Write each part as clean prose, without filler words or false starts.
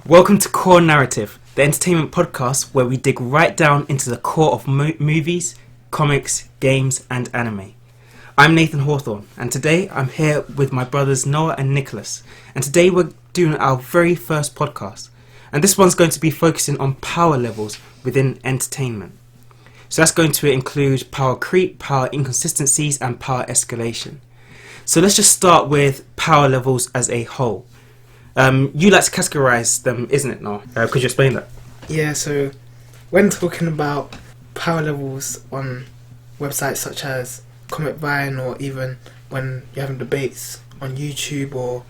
Welcome to Core Narrative, the entertainment podcast where we dig right down into the core of movies, comics, games, and anime. I'm Nathan Hawthorne, and today I'm here with my brothers Noah and Nicholas. And today we're doing our very first podcast. And this one's going to be focusing on power levels within entertainment. So that's going to include power creep, power inconsistencies, and power escalation. So let's just start with power levels as a whole. You like to categorize them, isn't it, Noah? Could you explain that? Yeah, so when talking about power levels on websites such as Comic Vine, or even when you're having debates on YouTube or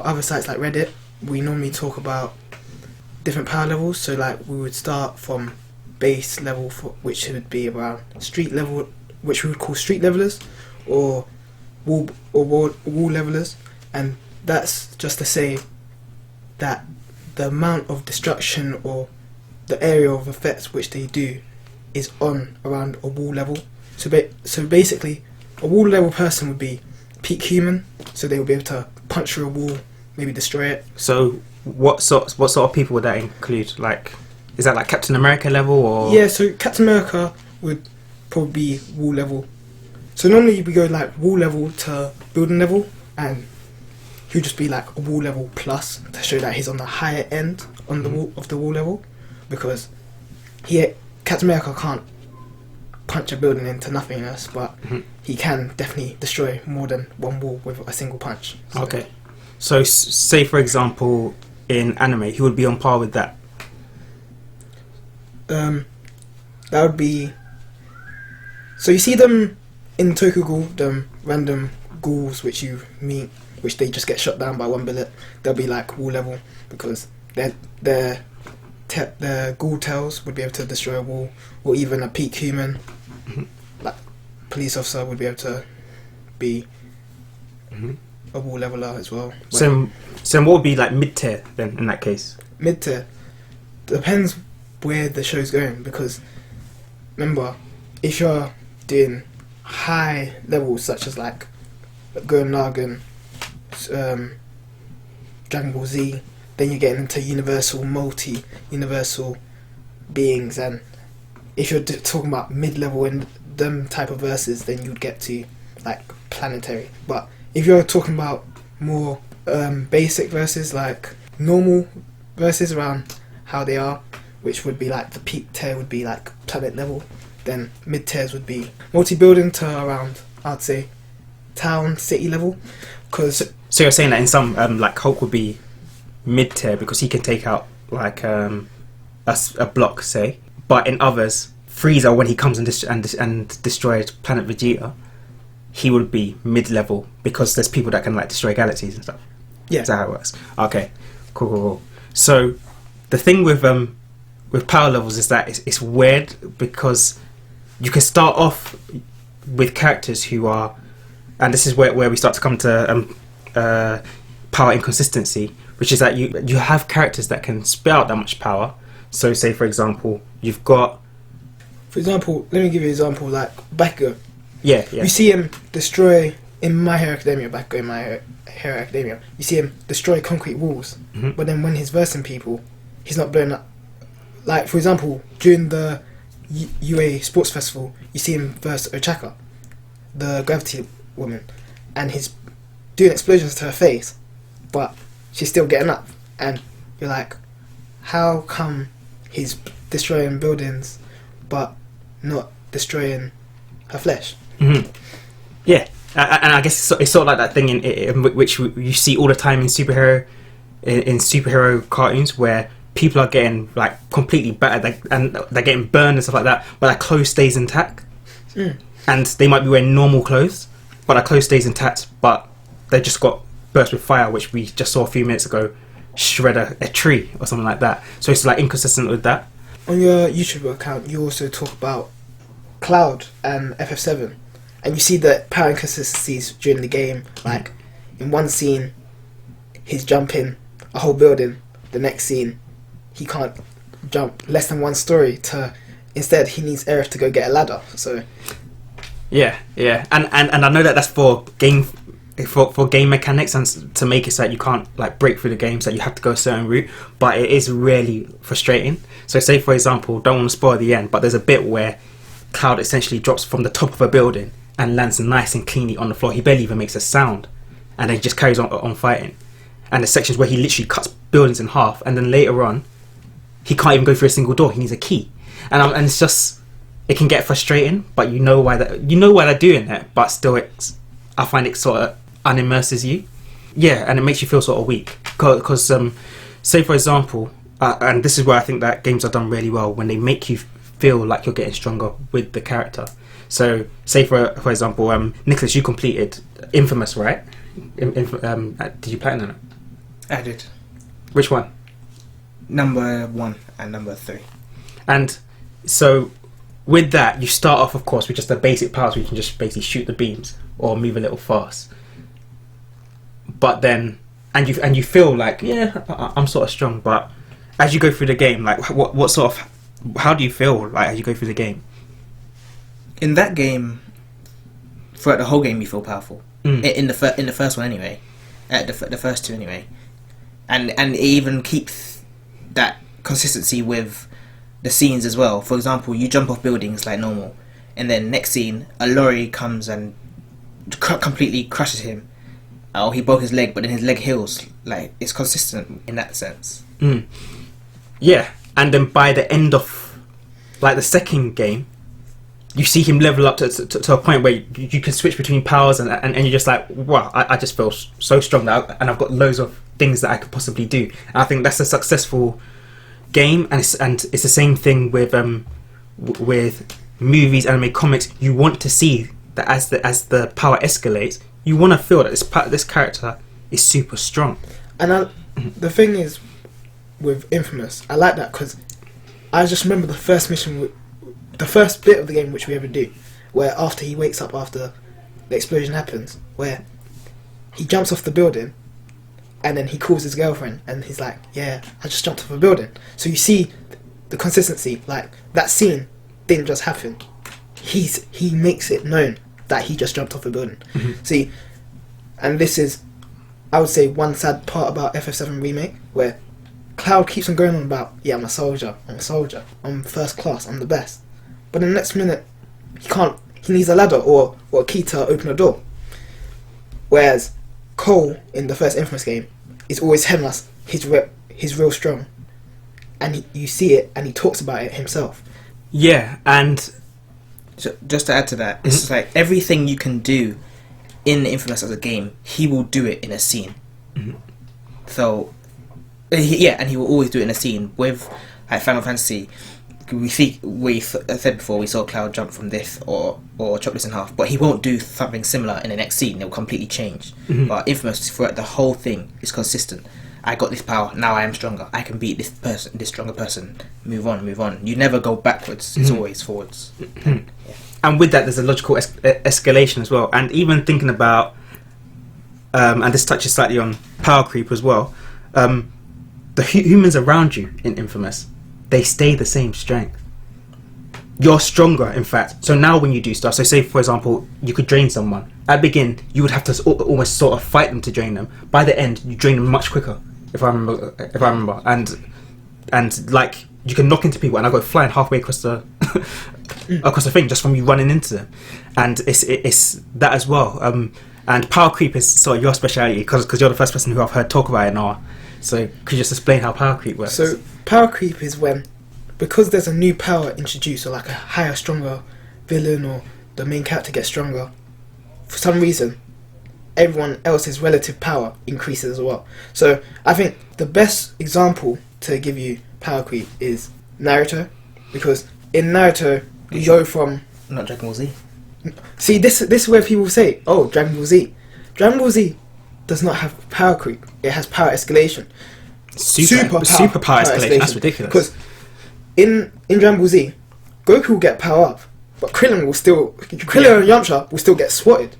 other sites like Reddit, we normally talk about different power levels. So like we would start from base level, which would be around street level, which we would call street levelers, or wall levelers, and that's just to say that the amount of destruction or the area of effects which they do is on around a wall level. So basically, a wall level person would be peak human, so they would be able to punch through a wall, maybe destroy it. So what sort of people would that include? Like, is that like Captain America level or? Yeah, so Captain America would probably be wall level. So normally we go like wall level to building level, and he'll just be like a wall level plus to show that he's on the higher end on the wall of the wall level, because Captain America can't punch a building into nothingness, but he can definitely destroy more than one wall with a single punch. So. Okay, so say for example in anime, he would be on par with that. That would be. So you see them in Tokyo Ghoul, them random ghouls which you meet, which they just get shot down by one bullet. They'll be like wall level because their ghoul tails would be able to destroy a wall, or even a peak human, like police officer, would be able to be a wall leveler as well. So what would be like mid tier then in that case? Mid tier depends where the show's going, because remember, if you're doing high levels such as like Gurren Lagann, Dragon Ball Z, then you're getting into universal beings, and if you're talking about mid-level in them type of verses, then you'd get to like planetary. But if you're talking about more basic verses, like normal verses around how they are, which would be like the peak tier would be like planet level, then mid tiers would be multi-building to around, I'd say, town, city level. Cause so you're saying that in some like Hulk would be mid tier because he can take out like a block, say, but in others, Frieza, when he comes and destroys Planet Vegeta, he would be mid level because there's people that can like destroy galaxies and stuff. Yeah, is that how it works? Okay, cool. So the thing with power levels is that it's weird because you can start off with characters who are, and this is where we start to come to power inconsistency, which is that you have characters that can spit out that much power. So say for example, you've got... For example, let me give you an example, like Batgirl. Yeah. You see him destroy, in My Hero Academia, Batgirl in My Hero Academia, you see him destroy concrete walls, but then when he's versing people, he's not blowing up. Like, for example, during the UA Sports Festival, you see him verse Ochaka, the gravity woman, and he's doing explosions to her face, but she's still getting up, and you're like, how come he's destroying buildings but not destroying her flesh? Yeah, and I guess it's sort of like that thing in which you see all the time in superhero cartoons where people are getting like completely battered and they're getting burned and stuff like that, but their clothes stays intact, and they might be wearing normal clothes, but their clothes stays intact, but they just got burst with fire, which we just saw a few minutes ago shred a tree or something like that. So it's like inconsistent with that. On your YouTube account, you also talk about Cloud and FF7, and you see the power inconsistencies during the game. Like in one scene, he's jumping a whole building. The next scene, he can't jump less than one story. Instead, he needs Aerith to go get a ladder. So yeah, and I know that's for game for game mechanics and to make it so that you can't like break through the game, so that you have to go a certain route, but it is really frustrating. So say for example, don't want to spoil the end, but there's a bit where Cloud essentially drops from the top of a building and lands nice and cleanly on the floor. He barely even makes a sound, and then he just carries on fighting. And there's sections where he literally cuts buildings in half, and then later on he can't even go through a single door. He needs a key, and it's just, it can get frustrating, but you know why they're doing it, but still I find it sort of unimmerses you. Yeah, and it makes you feel sort of weak. Because, say for example, and this is where I think that games are done really well, when they make you feel like you're getting stronger with the character. So, say for example, Nicholas, you completed Infamous, right? Did you platinum it? I did. Which one? Number 1 and number 3. And so, with that, you start off, of course, with just the basic powers where you can just basically shoot the beams or move a little fast. But then, and you feel like, yeah, I'm sort of strong. But as you go through the game, like what sort of, how do you feel like as you go through the game? In that game, throughout the whole game, you feel powerful. In the first one anyway, the first two anyway, and it even keeps that consistency with the scenes as well. For example, you jump off buildings like normal, and then next scene, a lorry comes and completely crushes him. Oh, he broke his leg, but then his leg heals. Like, it's consistent in that sense. Yeah, and then by the end of like the second game, you see him level up to a point where you can switch between powers, and you're just like, wow, I just feel so strong now, and I've got loads of things that I could possibly do. And I think that's a successful game, and it's the same thing with movies, anime, comics. You want to see that as the power escalates, you want to feel that this character is super strong. And the thing is, with Infamous, I like that because I just remember the first mission, the first bit of the game which we ever do, where after he wakes up after the explosion happens, where he jumps off the building and then he calls his girlfriend and he's like, yeah, I just jumped off a building. So you see the consistency, like that scene didn't just happen. He makes it known that he just jumped off a building. See, and this is, I would say, one sad part about FF7 Remake, where Cloud keeps on going on about, yeah, I'm a soldier, I'm first class, I'm the best. But in the next minute, he needs a ladder or a key to open a door. Whereas Cole, in the first Infamous game, is always telling us he's real strong. And you see it, and he talks about it himself. Yeah, and So just to add to that, it's like everything you can do in Infamous as a game, he will do it in a scene. So, and he will always do it in a scene. With like Final Fantasy, we said before, we saw Cloud jump from this or chop this in half, but he won't do something similar in the next scene. It will completely change. But Infamous, throughout the whole thing, is consistent. I got this power, now I am stronger. I can beat this stronger person. Move on. You never go backwards. It's always forwards. And with that, there's a logical escalation as well. And even thinking about, and this touches slightly on power creep as well, the humans around you in Infamous, they stay the same strength. You're stronger, in fact. So now when you do stuff, so say for example, you could drain someone. At the begin, you would have to almost sort of fight them to drain them. By the end, you drain them much quicker, if I remember. And like, you can knock into people, and I go flying halfway across the across the thing just from you running into them. And it's that as well. And power creep is sort of your speciality, because you're the first person who I've heard talk about it now. So could you just explain how power creep works? So power creep is when, because there's a new power introduced, or like a higher, stronger villain, or the main character gets stronger, for some reason everyone else's relative power increases as well. So I think the best example to give you power creep is Naruto, because in Naruto you go from... Not Dragon Ball Z. See, this is where people say, oh, Dragon Ball Z. Dragon Ball Z does not have power creep, it has power escalation. Super power escalation, that's ridiculous. Because in Dragon Ball Z, Goku will get power up, but Krillin and Yamcha will still get swatted.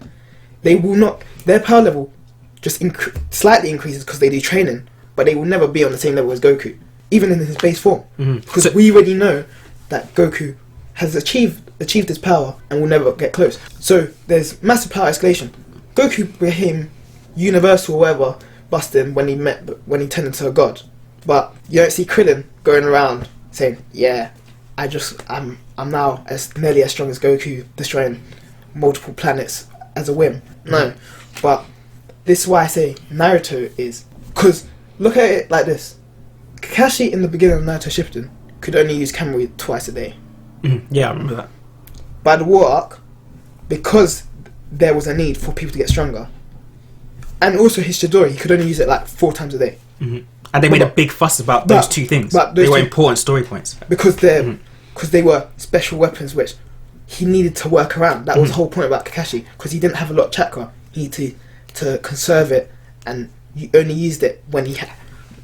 They will not, their power level just slightly increases because they do training, but they will never be on the same level as Goku, even in his base form. Because we already know that Goku has achieved his power and will never get close. So there's massive power escalation. Goku became Universal or whatever busted him when he turned into a god. But you don't see Krillin going around saying, "Yeah, I'm now as nearly as strong as Goku, destroying multiple planets as a whim." No, but this is why I say Naruto is, because look at it like this: Kakashi in the beginning of Naruto Shippuden could only use Kamui twice a day. Yeah, I remember that. By the war arc, because there was a need for people to get stronger, and also his Chidori, he could only use it like 4 times a day. And they made a big fuss about those two things. But they were important story points because they were special weapons which he needed to work around. That was the whole point about Kakashi, because he didn't have a lot of chakra. He needed to conserve it, and you only used it when he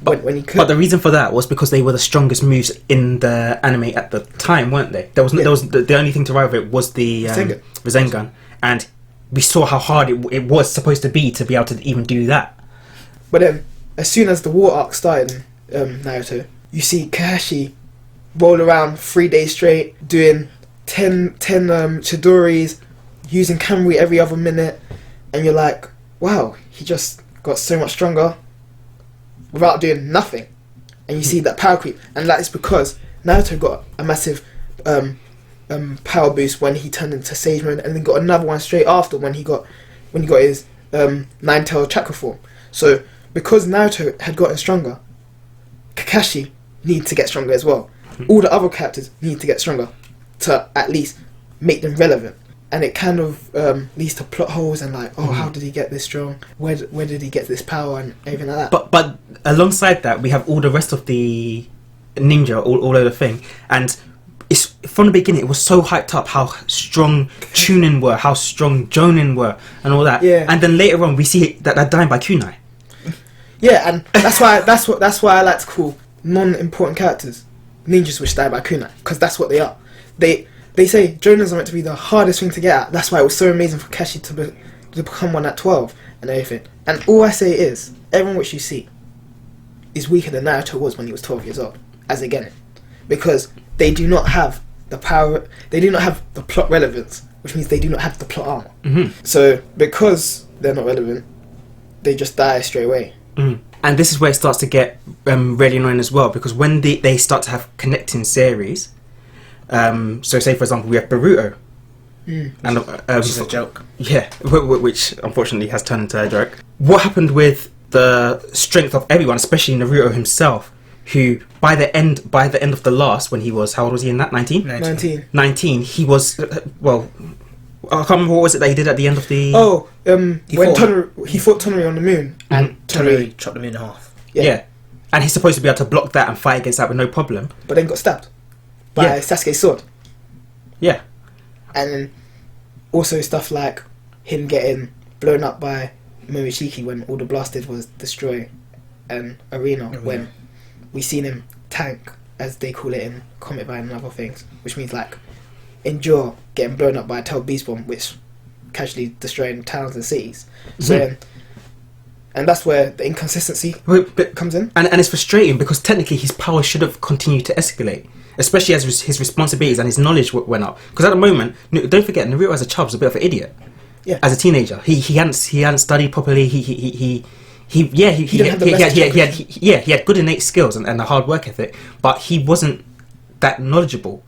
when he could. But the reason for that was because they were the strongest moves in the anime at the time, weren't they? There was the only thing to rival it was the Rasengan, and we saw how hard it was supposed to be able to even do that. But then, as soon as the war arc started in Naruto, you see Kakashi roll around 3 days straight, doing 10 Chidoris, using Kamui every other minute, and you're like, wow, he just got so much stronger without doing nothing. And you see that power creep, and that is because Naruto got a massive power boost when he turned into Sage Mode, and then got another one straight after when he got his nine-tailed chakra form. So because Naruto had gotten stronger, Kakashi needed to get stronger as well. All the other characters need to get stronger to at least make them relevant. And it kind of leads to plot holes and like, how did he get this strong? Where did he get this power and everything like that? But alongside that, we have all the rest of the ninja all over the thing, and it's from the beginning it was so hyped up how strong Chunin were, how strong Jonin were, and all that. Yeah. And then later on, we see that they're dying by kunai. Yeah, and that's why I like to call non-important characters ninjas which die by kunai, because that's what they are. They say Jonins are meant to be the hardest thing to get at. That's why it was so amazing for Kashi to become one at 12 and everything. And all I say is, everyone which you see is weaker than Naruto was when he was 12 years old, as again, because they do not have the power, they do not have the plot relevance, which means they do not have the plot armor. So because they're not relevant, they just die straight away. And this is where it starts to get really annoying as well, because when they start to have connecting series, so say for example we have Boruto, and which is a joke. Yeah, which unfortunately has turned into a joke. What happened with the strength of everyone, especially Naruto himself, who by the end of the last, when he was, how old was he in that? 19? 19. He was well, I can't remember what was it that he did at the end of the. He fought Tonari on the moon, and Tonari chopped the moon in half. Yeah, and he's supposed to be able to block that and fight against that with no problem. But then got stabbed by Sasuke's sword. Yeah. And then also stuff like him getting blown up by Momoshiki when all the blast did was destroy an arena. When we seen him tank, as they call it in Comic Vine and other things, which means like endure getting blown up by a tail beast bomb, which casually destroying towns and cities. So and that's where the inconsistency comes in. And it's frustrating because technically his power should have continued to escalate, especially as his responsibilities and his knowledge went up. Because at the moment, don't forget, Naruto as a child was a bit of an idiot. Yeah. As a teenager, he hadn't studied properly. He had good innate skills and a hard work ethic, but he wasn't that knowledgeable.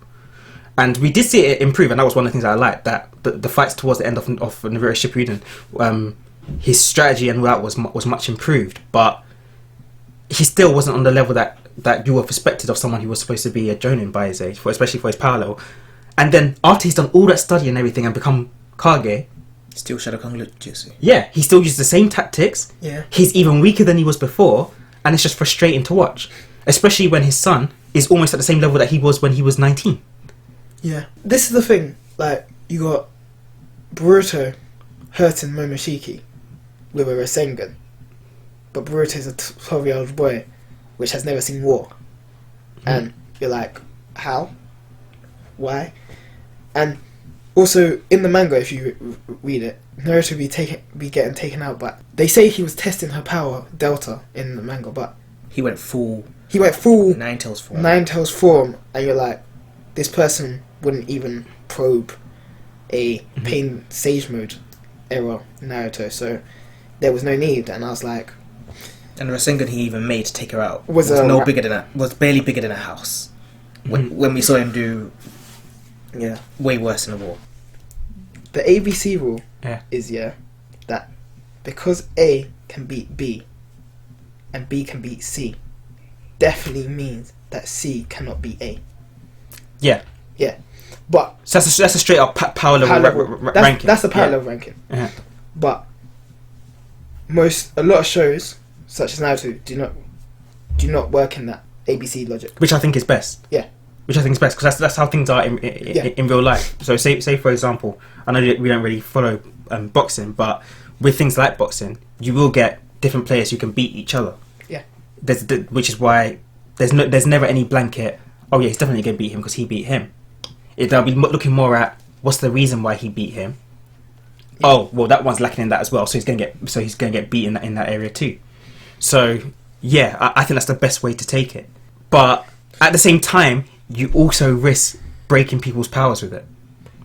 And we did see it improve, and that was one of the things that I liked. That the fights towards the end of Naruto Shippuden, his strategy and all that was much improved, but he still wasn't on the level that you were expected of someone who was supposed to be a Jonin by his age, especially for his power level. And then after he's done all that study and everything and become Kage, still Shadokan Jutsu. Yeah, he still uses the same tactics. Yeah, he's even weaker than he was before, and it's just frustrating to watch, especially when his son is almost at the same level that he was when he was 19. Yeah, this is the thing. Like, you got Boruto hurting Momoshiki with a Rasengan, but Boruto is a 12-year-old boy which has never seen war, and you're like, how? Why? And also in the manga, if you read it, Naruto be getting taken out, but they say he was testing her power Delta in the manga, but he went full Nine-Tails form, and you're like, this person wouldn't even probe a Pain Sage Mode era Naruto. So there was no need, and I was like, And the Rasengan he even made to take her out Was was barely bigger than a house. When we saw him do way worse in the war. the ABC rule Yeah. is that because A can beat B and B can beat C, definitely means that C cannot beat A. Yeah. But So that's a straight up power level ranking. that's the power level ranking. Yeah. But a lot of shows such as Naruto do not work in that ABC logic. Which I think is best. Yeah. Which I think is best because that's how things are in real life. So say for example, I know that we don't really follow boxing, but with things like boxing, you will get different players who can beat each other. Yeah. Which is why there's never any blanket. Oh yeah, he's definitely going to beat him because he beat him. They'll be looking more at what's the reason why he beat him. Yeah. Oh well, that one's lacking in that as well, so he's going to get beaten in that area too. So yeah, I think that's the best way to take it. But at the same time, you also risk breaking people's powers with it.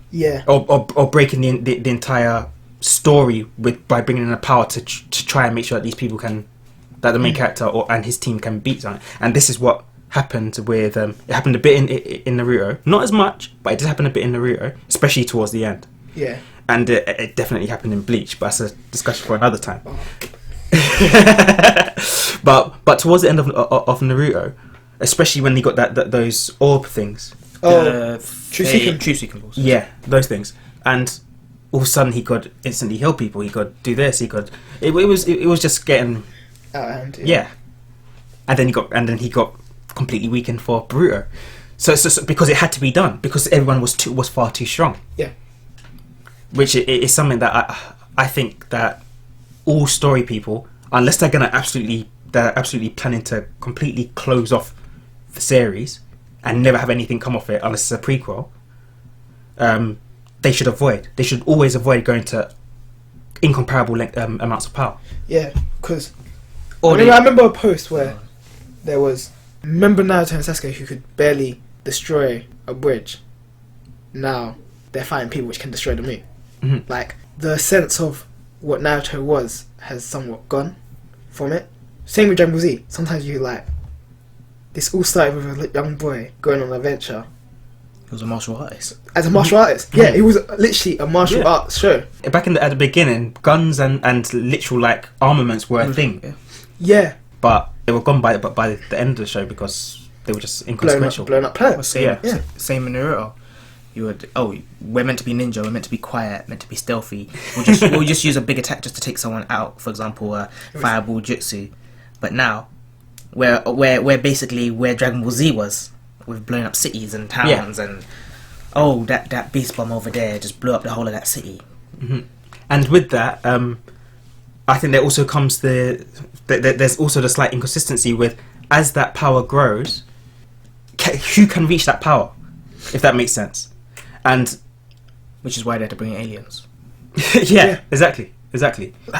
Yeah. Or breaking the entire story by bringing in a power to try and make sure that these people that the main character and his team can beat something. And this is what happened with it happened a bit in Naruto, not as much, but it did happen a bit in Naruto, especially towards the end. Yeah. And it definitely happened in Bleach, but that's a discussion for another time. but towards the end of Naruto, especially when he got those orb things. True seeking balls. Yeah, those things. And all of a sudden he could instantly heal people. He could do this. He could. It was just getting. Yeah. And then he got completely weakened for Boruto. So because it had to be done because everyone was far too strong. Yeah. Which is something that I think that all story people, unless they're absolutely planning to completely close off the series and never have anything come off it unless it's a prequel, they should avoid. They should always avoid going to incomparable amounts of power. Yeah, because I remember a post where there was Naruto and Sasuke who could barely destroy a bridge. Now they're fighting people which can destroy the moon. Mm-hmm. Like the sense of what Naruto has somewhat gone from it. Same with Dragon Ball Z. Sometimes you this all started with a young boy going on an adventure. He was a martial artist. As a martial artist, yeah, it was literally a martial arts show. Back at the beginning, guns and literal armaments were a thing. Yeah, but they were gone by the end of the show because they were just inconsequential. Blown up planets. Same in Naruto. We're meant to be ninja, we're meant to be quiet, meant to be stealthy. We'll just use a big attack just to take someone out. For example, fireball jutsu. But now, we're basically where Dragon Ball Z was, with blowing up cities and towns and that beast bomb over there just blew up the whole of that city. Mm-hmm. And with that, I think there also comes there's also the slight inconsistency with as that power grows, who can reach that power, if that makes sense. And which is why they had to bring in aliens. yeah, exactly.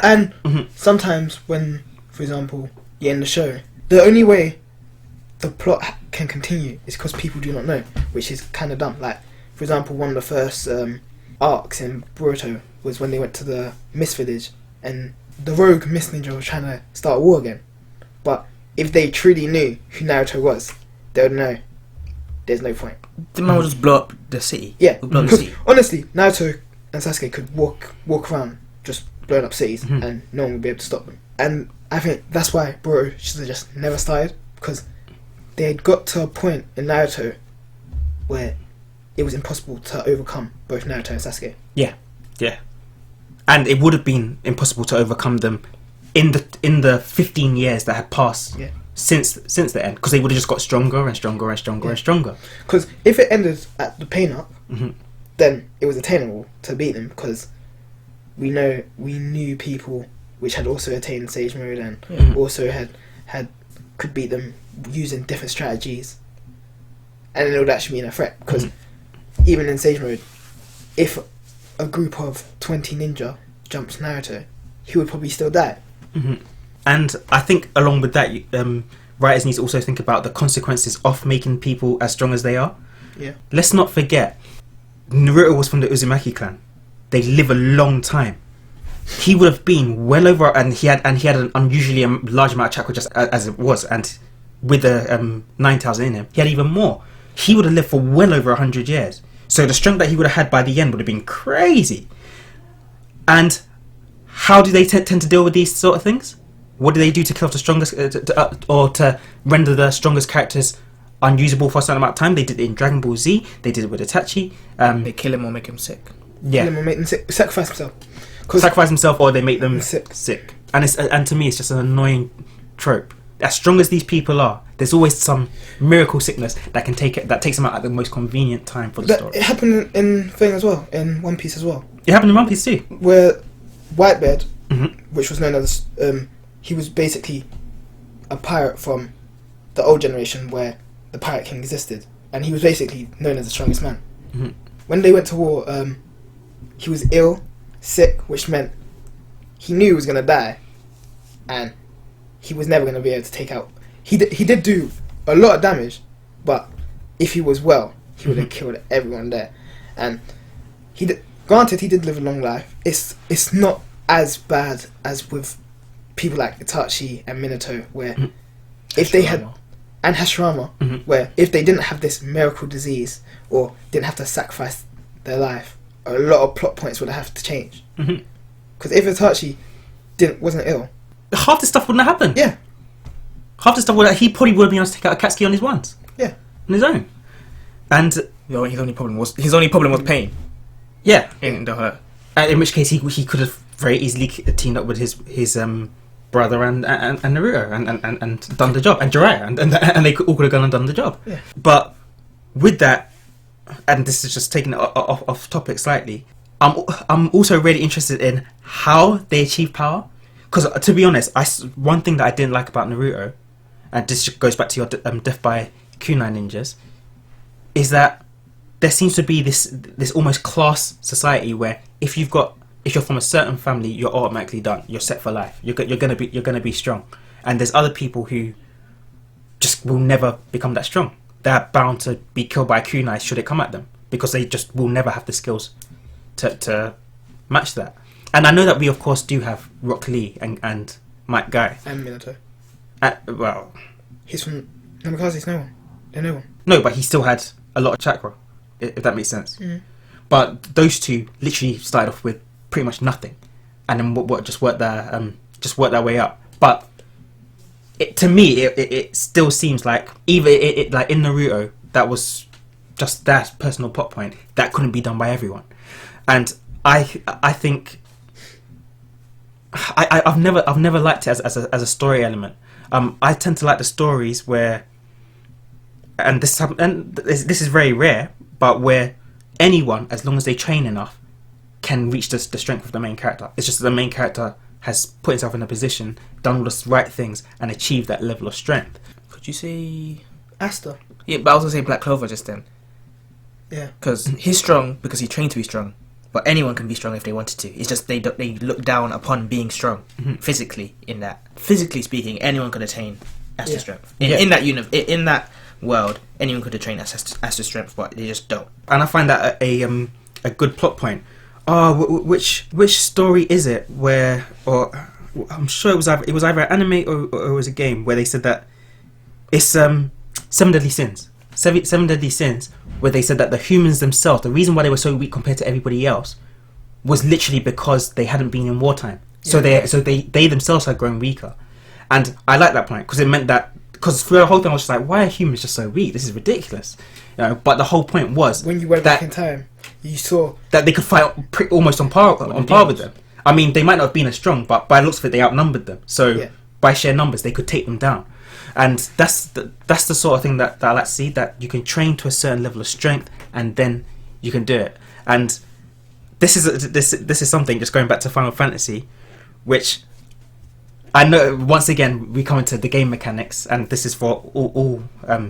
And sometimes when, for example, you're in the show, the only way the plot can continue is because people do not know, which is kind of dumb. Like, for example, one of the first arcs in Boruto was when they went to the Mist Village and the rogue Mist Ninja was trying to start a war again. But if they truly knew who Naruto was, they would know there's no point. The man would just blow up the city. Yeah, blow up the city. Honestly, Naruto and Sasuke could walk around just blowing up cities and no one would be able to stop them. And I think that's why Boruto should have just never started, because they had got to a point in Naruto where it was impossible to overcome both Naruto and Sasuke. Yeah. And it would have been impossible to overcome them in the 15 years that had passed since the end, because they would have just got stronger and stronger and stronger and stronger. Because if it ended at the pain up, then it was attainable to beat them, because we knew people which had also attained Sage Mode and also could beat them using different strategies, and it would actually be a threat, because even in Sage Mode, if a group of 20 ninja jumps Naruto, he would probably still die. And I think along with that, writers need to also think about the consequences of making people as strong as they are. Yeah. Let's not forget, Naruto was from the Uzumaki clan. They live a long time. he would have been well over, and he had an unusually large amount of chakra just as it was, and with the 9,000 in him, he had even more. He would have lived for well over 100 years. So the strength that he would have had by the end would have been crazy. And how do they tend to deal with these sort of things? What do they do to kill off the strongest, or to render the strongest characters unusable for a certain amount of time? They did it in Dragon Ball Z. They did it with Itachi. They kill him or make him sick. Yeah, Kill him or make them sick. Sacrifice himself. Sacrifice himself, or they make them Sick. sick. And to me, it's just an annoying trope. As strong as these people are, there's always some miracle sickness that takes them out at the most convenient time for the story. It happened in thing as well, in One Piece as well. It happened in One Piece too. Where Whitebeard, Mm-hmm. which was known as he was basically a pirate from the old generation where the Pirate King existed, and he was basically known as the strongest man. Mm-hmm. When they went to war, he was ill, sick, which meant he knew he was gonna die, and he was never gonna be able to take out. He did do a lot of damage, but if he was well, he would have killed everyone there. And granted, he did live a long life. It's not as bad as with people like Itachi and Minato, where if they had, and Hashirama, where if they didn't have this miracle disease or didn't have to sacrifice their life, a lot of plot points would have to change. Because if Itachi wasn't ill, half the stuff wouldn't have happened. yeah, Half the stuff he probably would have been able to take out Akatsuki on his ones. yeah, On his own. And His only problem was pain. yeah, In the hurt. in which case he could have very easily teamed up with his brother and Naruto and done the job, and Jiraiya, and they all could have gone and done the job. Yeah. But with that, and this is just taking it off topic slightly, I'm also really interested in how they achieve power. Because to be honest, one thing that I didn't like about Naruto, and this just goes back to your Death by Kunai ninjas, is that there seems to be this almost class society where if you're from a certain family, you're automatically done. You're set for life. You're gonna be strong. And there's other people who just will never become that strong. They're bound to be killed by a kunai should it come at them, because they just will never have the skills to match that. And I know that we of course do have Rock Lee and Mike Guy. and Minato. Well, He's from Namikaze's no one. They're no one. no, but he still had a lot of chakra, if that makes sense. But those two literally started off with pretty much nothing, and then what just worked their way up. But to me, it still seems like even like in Naruto, that was just that personal plot point that couldn't be done by everyone. And I think I've never liked it as a story element. I tend to like the stories where, and this is very rare, but where anyone, as long as they train enough, can reach the strength of the main character. It's just that the main character has put himself in a position, done all the right things, and achieved that level of strength. Could you say... Asta. Yeah, but I was going to say Black Clover just then. Yeah. Because he's strong because he trained to be strong. But anyone can be strong if they wanted to. It's just they look down upon being strong physically. In that, physically speaking, anyone could attain Asta strength. In that world, anyone could attain Asta strength, but they just don't. And I find that a good plot point. Which story is it where, or I'm sure it was either an anime or it was a game where they said that it's Seven Deadly Sins. Seven Deadly Sins, where they said that the humans themselves, the reason why they were so weak compared to everybody else, was literally because they hadn't been in wartime. So they themselves had grown weaker, and I like that point because it meant that, because through the whole thing I was just like, why are humans just so weak? This is ridiculous, But the whole point was when you went back in time, you saw that they could fight almost on par with them. I mean, they might not have been as strong, but by the looks of it, they outnumbered them. So by sheer numbers, they could take them down. And that's the sort of thing that I like to see, that you can train to a certain level of strength and then you can do it. And this is something, just going back to Final Fantasy, which I know once again we come into the game mechanics, and this is for all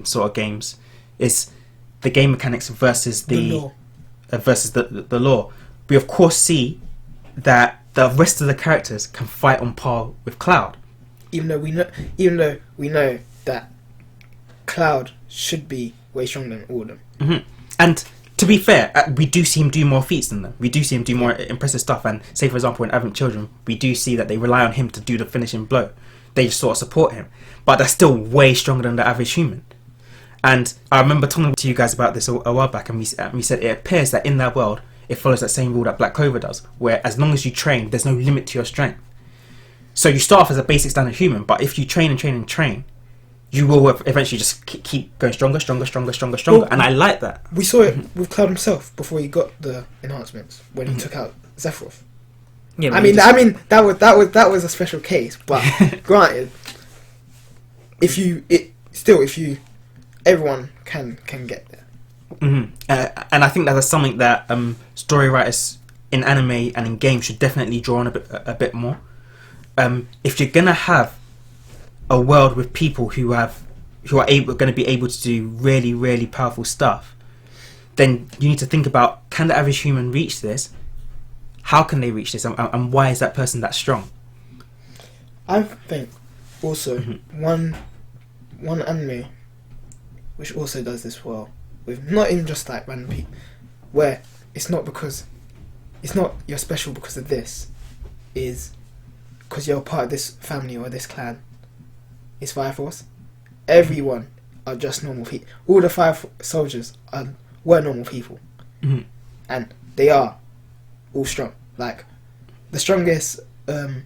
sort of games, is the game mechanics versus the law. Versus the law. We of course see that the rest of the characters can fight on par with Cloud. Even though we know that Cloud should be way stronger than all of them. And to be fair, we do see him do more feats than them. We do see him do more impressive stuff. And say, for example, in Advent Children, we do see that they rely on him to do the finishing blow. They just sort of support him. But they're still way stronger than the average human. And I remember talking to you guys about this a while back, and we said it appears that in that world, it follows that same rule that Black Clover does, where as long as you train, there's no limit to your strength. So you start off as a basic standard human, but if you train and train and train, you will eventually just keep going stronger. Well, and I like that. We saw it with Cloud himself before he got the enhancements when he took out Sephiroth. Yeah, I mean that was a special case, but granted, everyone can get there. And I think that's something that story writers in anime and in games should definitely draw on a bit more. If you're gonna have a world with people who are going to be able to do really, really powerful stuff, then you need to think about, can the average human reach this? How can they reach this, and why is that person that strong? I think also one anime which also does this well, with not even just like random people, where it's not you're special because of this, is because you're part of this family or this clan. It's Fire Force. Everyone are just normal people. All the 5 soldiers were normal people, and they are all strong. Like the strongest, the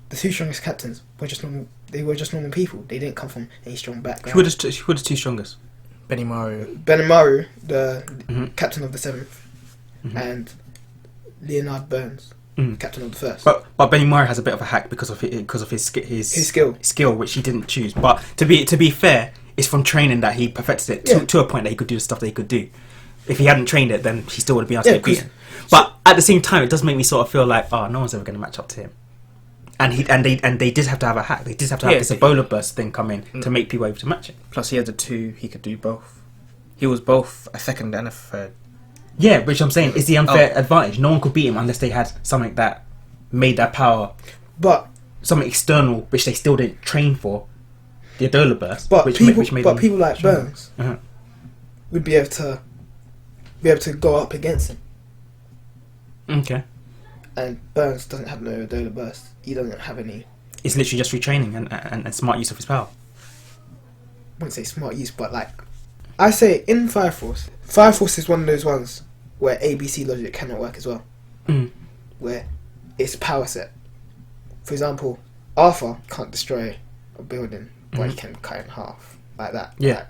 2 strongest captains were just normal. They were just normal people. They didn't come from any strong background. Who were the 2 strongest? Benimaru, the captain of the 7th, and Leonard Burns, captain of the 1st. But Benimaru has a bit of a hack because of his skill, which he didn't choose. But to be fair, it's from training that he perfected it to a point that he could do the stuff that he could do. If he hadn't trained it, then he still would have been able to get beaten. But at the same time, it does make me sort of feel like, no one's ever going to match up to him. And they did have to have a hack. They did have to have this Ebola burst thing come in to make people able to match it. Plus, he had the 2. He could do both. He was both a 2nd and a 3rd. Yeah, which I'm saying is the unfair advantage. No one could beat him unless they had something that made their power, but something external which they still didn't train for. The Ebola burst. But which made people like Burns would be able to go up against him. Okay. And Burns doesn't have no Ebola burst. He doesn't have any. It's literally just retraining and smart use of his power. I wouldn't say smart use, but like I say in Fire Force is one of those ones where ABC logic cannot work as well. Where it's power set. For example, Arthur can't destroy a building, but he can cut it in half like that. Yeah. Like,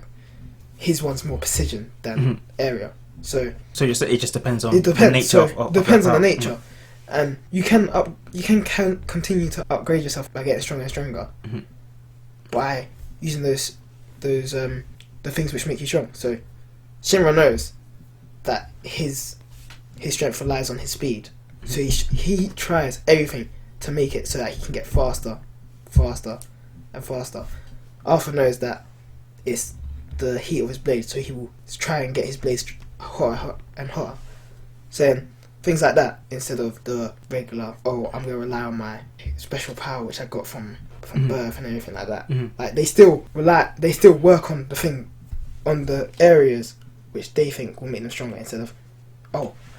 his one's more precision than area. So it just depends on the nature. So of depends on the nature. And you can continue to upgrade yourself by getting stronger and stronger by using those the things which make you strong. So Shinra knows that his strength relies on his speed, so he tries everything to make it so that he can get faster and faster. Arthur knows that it's the heat of his blade, so he will try and get his blades hotter and hotter. So things like that, instead of the regular, I'm going to rely on my special power which I got from birth and everything like that. Like they still work on the areas which they think will make them stronger, instead of,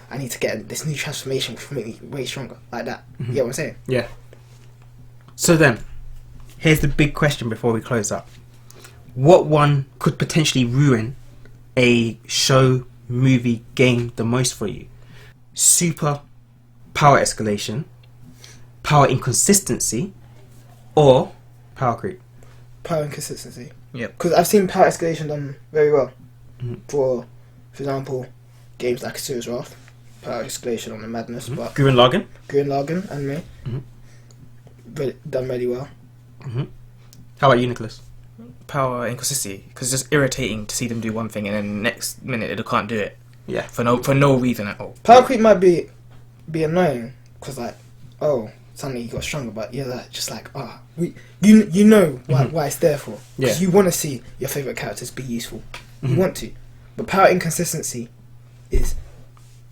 I need to get this new transformation which will make me way stronger, like that. You get what I'm saying? Yeah. So then, here's the big question before we close up. What one could potentially ruin a show, movie, game the most for you? Super power escalation, power inconsistency, or power creep? Power inconsistency. Yep. Because I've seen power escalation done very well. For example, games like Serious Wrath, power escalation on the madness, but Gurren Lagann anime, done really well. How about you, Nicholas? Power inconsistency, because it's just irritating to see them do one thing and then next minute they can't do it. Yeah. For no reason at all. Power creep might be annoying because suddenly you got stronger, but you're like, just like you know why it's there for. Because you want to see your favorite characters be useful. You want to, but power inconsistency is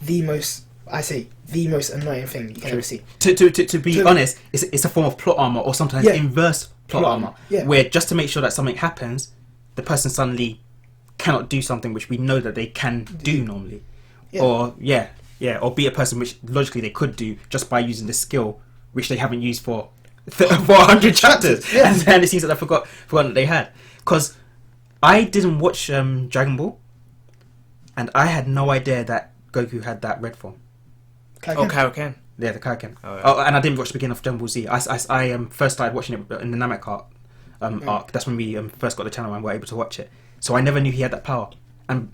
the most annoying thing you can ever see. To be honest, it's a form of plot armor, or sometimes inverse plot armor, where just to make sure that something happens, the person suddenly cannot do something which we know that they can do normally, or or beat a person, which logically they could do just by using this skill, which they haven't used for 400 chapters, and then it seems that I forgotten that they had. Because I didn't watch Dragon Ball, and I had no idea that Goku had that red form. Kaioken. Yeah, the Kaioken. Oh, yeah. And I didn't watch the beginning of Dragon Ball Z. I first started watching it in the Namek arc. That's when we first got the channel and were able to watch it. So I never knew he had that power. And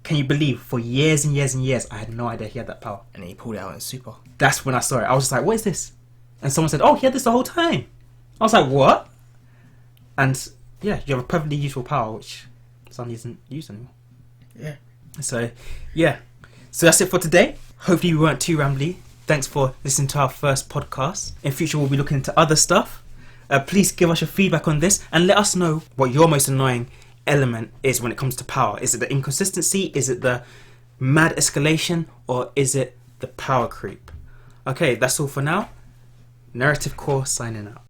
can you believe, for years and years and years, I had no idea he had that power. And he pulled it out in Super. That's when I saw it. I was just like, what is this? And someone said, oh, he had this the whole time. I was like, what? And yeah, you have a perfectly useful power, which suddenly isn't used anymore. Yeah. So, yeah. So that's it for today. Hopefully we weren't too rambly. Thanks for listening to our first podcast. In future, we'll be looking into other stuff. Please give us your feedback on this and let us know what your most annoying element is when it comes to power. Is it the inconsistency? Is it the mad escalation? Or is it the power creep? Okay, that's all for now. Narrative Core signing out.